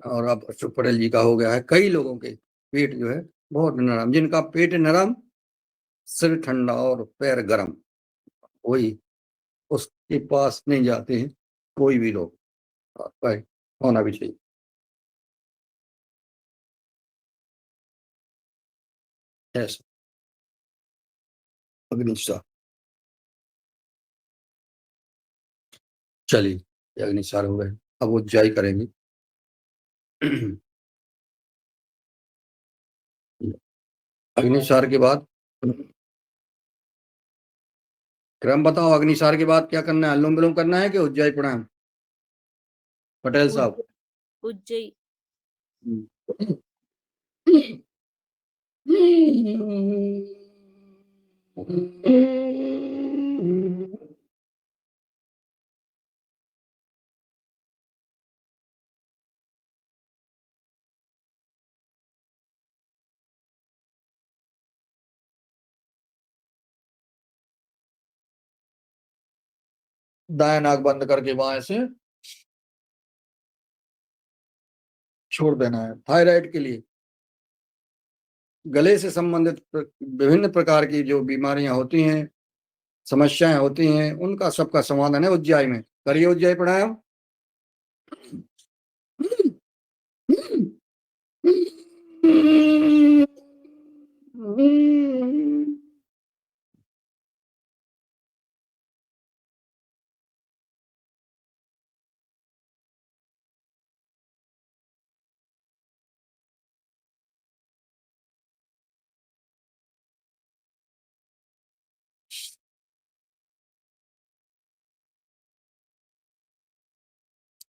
और अब अशोक पटेल जी का हो गया है। कई लोगों के पेट जो है बहुत नरम, जिनका पेट नरम, सिर ठंडा और पैर गरम, वही उसके पास नहीं जाते हैं कोई भी लोग। भाई होना भी चाहिए ऐसा। अग्निसार, चलिए, ये अग्निसार हो गए। अब उज्जाई करेंगे। अग्निसार के बाद क्रम बताओ। अग्निसार के बाद क्या करना है? अनुलोम विलोम करना है कि उज्जाई प्राणायाम? पटेल साहब। उज्जयी। दाएं नाक बंद करके बाएं से छोड़ देना है। थायराइड के लिए, गले से संबंधित विभिन्न प्रकार की जो बीमारियां होती हैं, समस्याएं होती हैं उनका सबका समाधान है उज्जाई में। करिए उज्जाई प्राणायाम।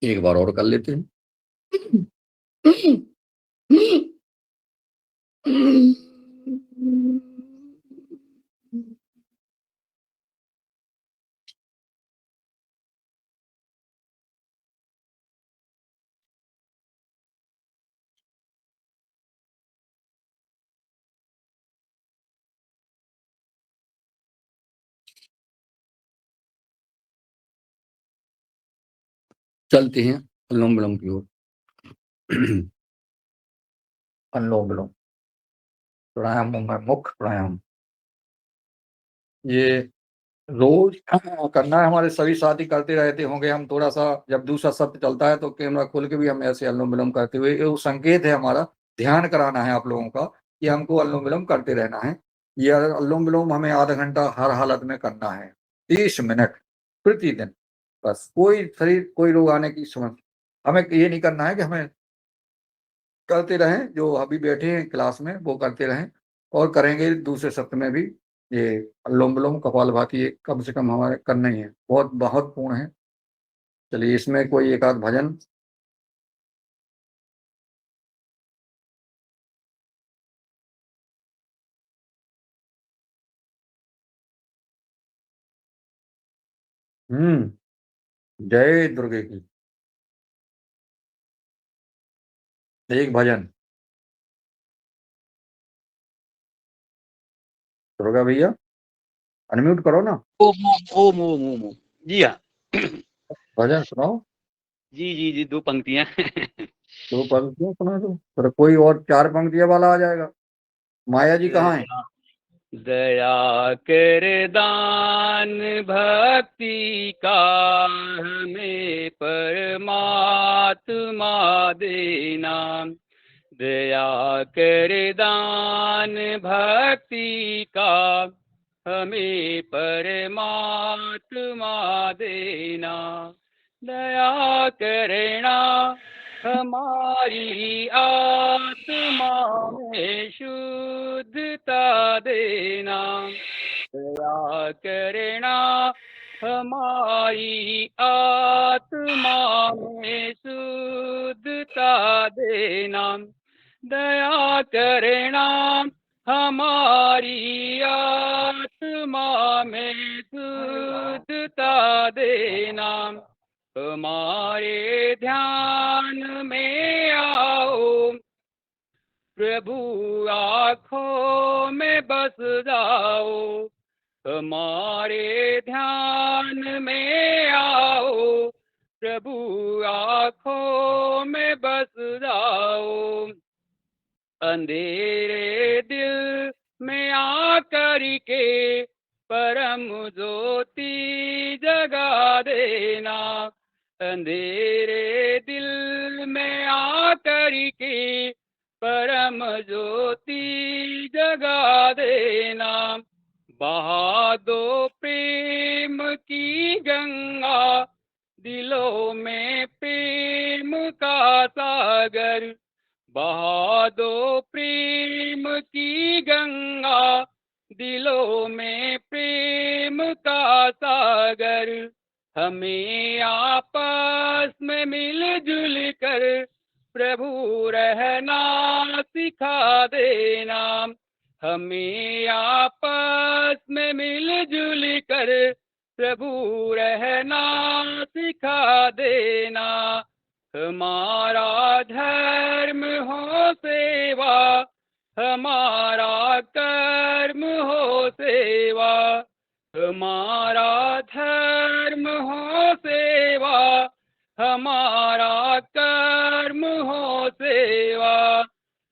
एक बार और कर लेते हैं। चलते हैं अनुलोम विलोम की ओर। अनुलोम विलोम प्राणायामों में मुख्य प्राणायाम ये रोज करना है। हमारे सभी साथी करते रहते होंगे। हम थोड़ा सा जब दूसरा शब्द चलता है तो कैमरा खोल के भी हम ऐसे अनुलोम विलोम करते हुए, ये वो संकेत है हमारा, ध्यान कराना है आप लोगों का कि हमको अनुलोम विलोम करते रहना है। ये अनुलोम विलोम हमें आधा घंटा हर हालत में करना है, 30 मिनट प्रतिदिन। बस कोई शरीर कोई रोग आने की समझ, हमें ये नहीं करना है कि हमें करते रहें, जो अभी बैठे हैं क्लास में वो करते रहें और करेंगे दूसरे सत्र में भी। ये अनुलोम विलोम कपालभाति ये कम से कम हमारे करना ही है, बहुत महत्वपूर्ण है। चलिए इसमें कोई एक आध भजन। जय दुर्गे की एक भजन। दुर्गा भैया अनम्यूट करो ना, ओम ओम ओम ओम ओम। जी हाँ। भजन सुनाओ। जी जी जी, 2 पंक्तियां। 2 पंक्तियां सुना दो, फिर कोई और 4 पंक्तियां वाला आ जाएगा। माया जी कहाँ है? दया कर दान भक्ति का हमें परमात्मा देना। दया कर दान भक्ति का हमें परमात्मा देना। दया करना हमारी आत्मा में शुद्धता देना। दया करना हमारी आत्मा में शुद्धता देना। दया करना हमारी आत्मा में शुद्धता देना। हमारे ध्यान में आओ प्रभु, आँखों में बस जाओ। हमारे ध्यान में आओ प्रभु, आँखों में बस जाओ। अंधेरे दिल में आकर के परम ज्योति जगा देना। अंधेरे दिल में आकर के परम ज्योति जगा देना। बहा दो प्रेम की गंगा, दिलों में प्रेम का सागर। बहा दो प्रेम की गंगा, दिलों में प्रेम का सागर। हमें आपस में मिलजुल कर प्रभु रहना सिखा देना। हमें आपस में मिलजुल कर प्रभु रहना सिखा देना। हमारा धर्म हो सेवा, हमारा कर्म हो सेवा। हमारा धर्म हो सेवा, हमारा कर्म हो सेवा।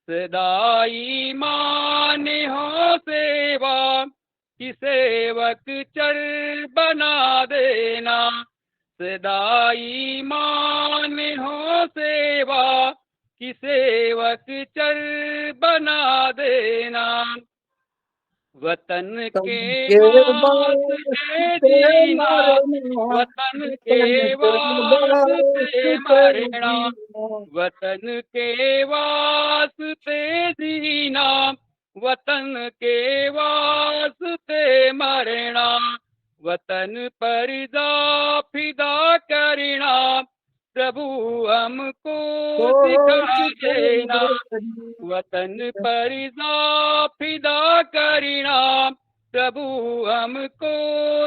सदा ईमान हो सेवा, कि सेवक चर बना देना। सदा ईमान हो सेवा कि सेवक चर बना देना। वतन के वास्ते जीना, वतन के वास्ते मरना। वतन के वास्ते जीना, वतन के वास्ते मरना। वतन पर जा फिदा करना, प्रभु हमको सिखा देना। वतन पर जा फिदा करना, प्रभु हमको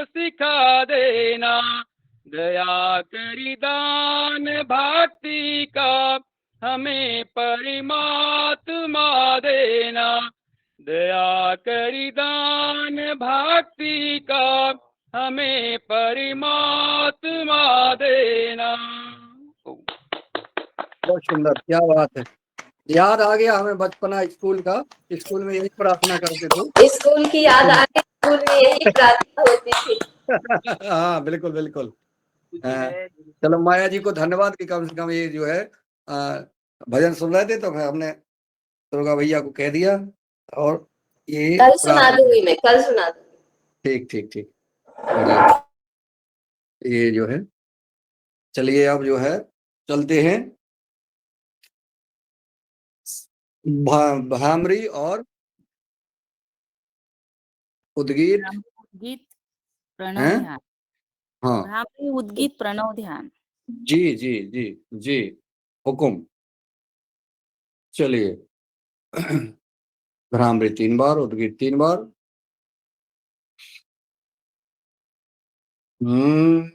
सिखा देना। दया करी दान भक्ति का हमें परमात्मा देना। दया करी दान भक्ति का हमें परमात्मा देना। बहुत सुंदर, क्या बात है। याद आ गया हमें बचपना स्कूल का। स्कूल में यही प्रार्थना करते थे। स्कूल की याद आ गई, स्कूल में यही प्रार्थना होती थी। हाँ बिल्कुल बिल्कुल। चलो माया जी को धन्यवाद कि कम से कम ये जो है भजन सुन रहे थे, तो फिर हमने दुर्गा भैया को कह दिया और ये कल सुना दूंगी मैं, कल सुना दूंगी। ठीक ठीक ठीक, बढ़िया। ये जो है, चलिए अब जो है चलते हैं भामरी और उद्गीत उद्गीत प्रणव हैं। ध्यान। हाँ भ्रामरी उद्गीत प्रणव ध्यान। जी जी जी जी, हुकुम। चलिए भ्रामरी 3 बार, उद्गीत 3 बार। हम्म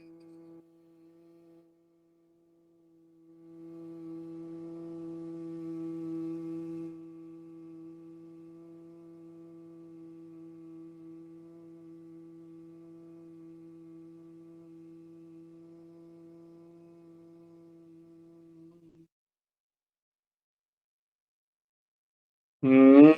हम्म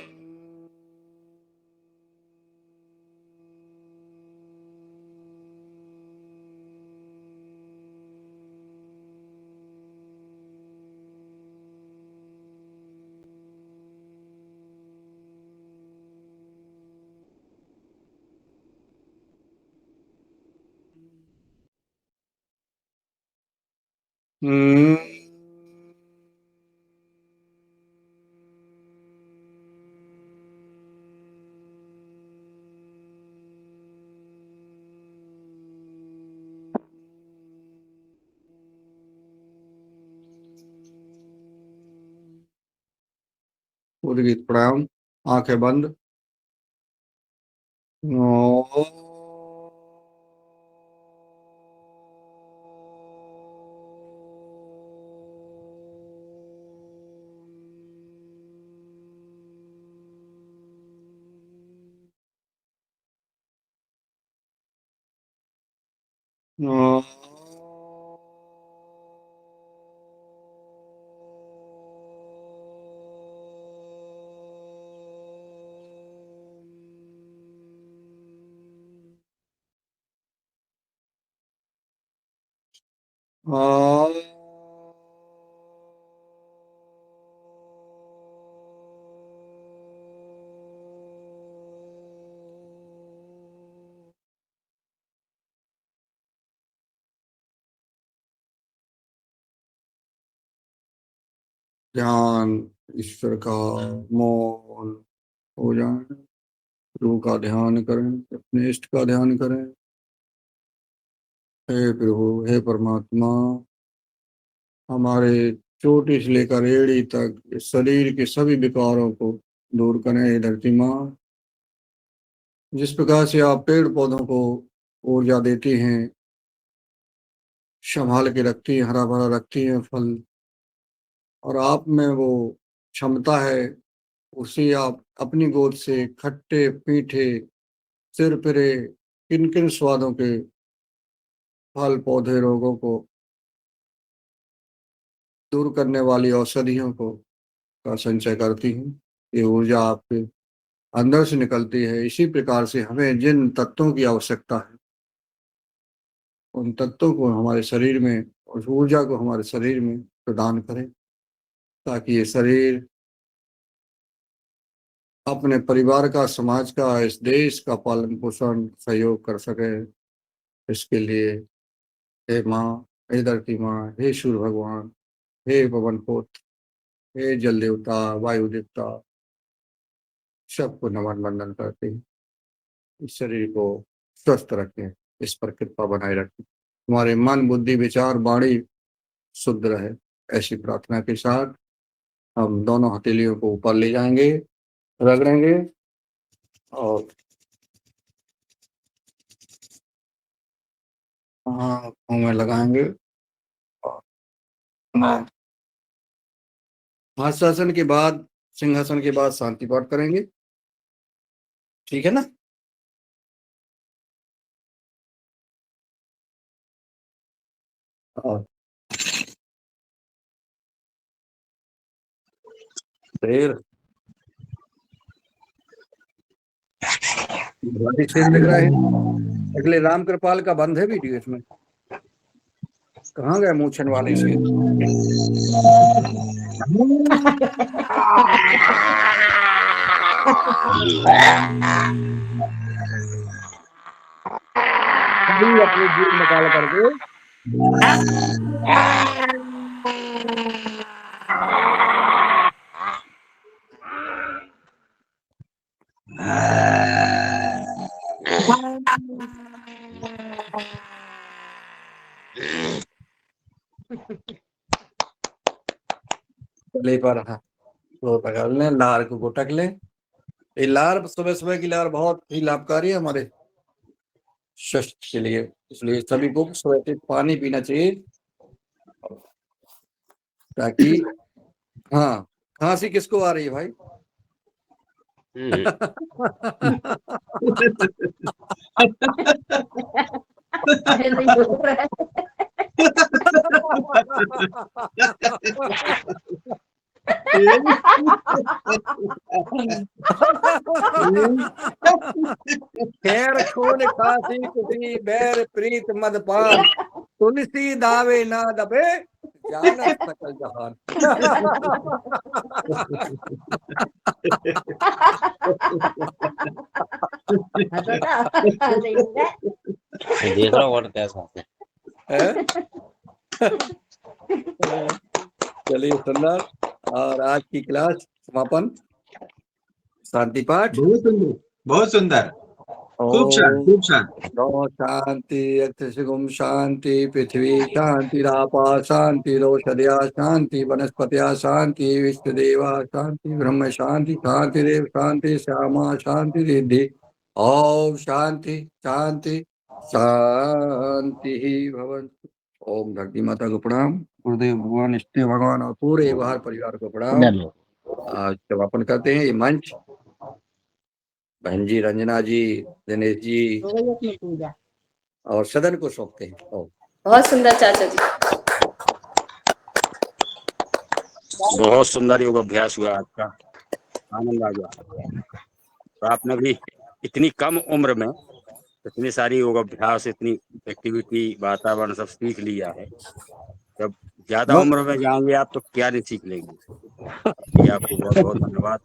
हम्म उद्गीत प्रणाम, आंखें बंद। ध्यान ईश्वर का, मौन हो जाए, प्रभु का ध्यान करें, अपने इष्ट का ध्यान करें। हे प्रभु, हे परमात्मा, हमारे चोटी से लेकर एड़ी तक इस शरीर के सभी विकारों को दूर करें। हे धरती माँ, जिस प्रकार से आप पेड़ पौधों को ऊर्जा देती हैं, संभाल के रखती हैं, हरा भरा रखती हैं फल, और आप में वो क्षमता है, उसी आप अपनी गोद से खट्टे मीठे सिर फिरे किन किन स्वादों के फल पौधे रोगों को दूर करने वाली औषधियों को का संचय करती हैं। ये ऊर्जा आपके अंदर से निकलती है, इसी प्रकार से हमें जिन तत्वों की आवश्यकता है उन तत्वों को हमारे शरीर में, उस ऊर्जा को हमारे शरीर में प्रदान करें, ताकि ये शरीर अपने परिवार का, समाज का, इस देश का पालन पोषण सहयोग कर सके। इसके लिए हे माँ, हे धरती माँ, हे सूर्य भगवान, हे पवन पुत्र, हे जल देवता, वायु देवता, सबको नमन वंदन करते हैं। इस शरीर को स्वस्थ रखें, इस पर कृपा बनाए रखें, हमारे मन, बुद्धि, विचार, वाणी शुद्ध रहे। ऐसी प्रार्थना के साथ हम दोनों हथेलियों को ऊपर ले जाएंगे, रगड़ेंगे और आँखों में लगाएंगे और हर्षासन के बाद, सिंहासन के बाद शांति पाठ करेंगे। ठीक है ना? और फिर बहुत ही तेज लग रहा है। अगले राम कृपाल का बंद है वीडियो इसमें। कहाँ गए मूछन वाले से? अभी अपनी जीभ निकाल करके ले पर तो पकड़ लें, लार को घुटक लें। ये लार, सुबह सुबह की लार बहुत ही लाभकारी है हमारे स्वास्थ्य के लिए, इसलिए सभी को सुबह से पानी पीना चाहिए, ताकि हाँ। खांसी किसको आ रही है भाई? नहीं बोल रहा है। खैर खून खांसी कुटी बैर प्रीत मदपान, तुलसी दावे ना दबे जानत सकल जहान। देख रहा और कैसा चलिए सुंदर। और आज की क्लास समापन शांति पाठ। बहुत सुंदर, बहुत सुंदर, खूब शांत, खूब शांत। ओम शांति, अक्षगुम शांति, पृथ्वी शांति, रापा शांति, रोषधया शांति, वनस्पतिया शांति, विश्वदेवा शांति, ब्रह्म शांति, शांति देव शांति, श्यामा शांति रिद्धि। ओम शांति शांति शांति ही भवन। ओम धरती माता को प्रणाम, गुरुदेव भगवान, इष्ट भगवान और पूरे बाहर परिवार को प्रणाम। आज समापन करते हैं। ये मंच बहन जी, रंजना जी, दिनेश जी और सदन को सौंपते हैं। बहुत सुंदर चाचा जी, बहुत सुंदर योग अभ्यास हुआ आपका, आनंद आ गया। तो आपने भी इतनी कम उम्र में इतनी सारी योग अभ्यास, इतनी एक्टिविटी, वातावरण सब सीख लिया है। जब ज्यादा उम्र में जाएंगे आप तो क्या नहीं सीख लेंगे। ये आपको बहुत बहुत धन्यवाद।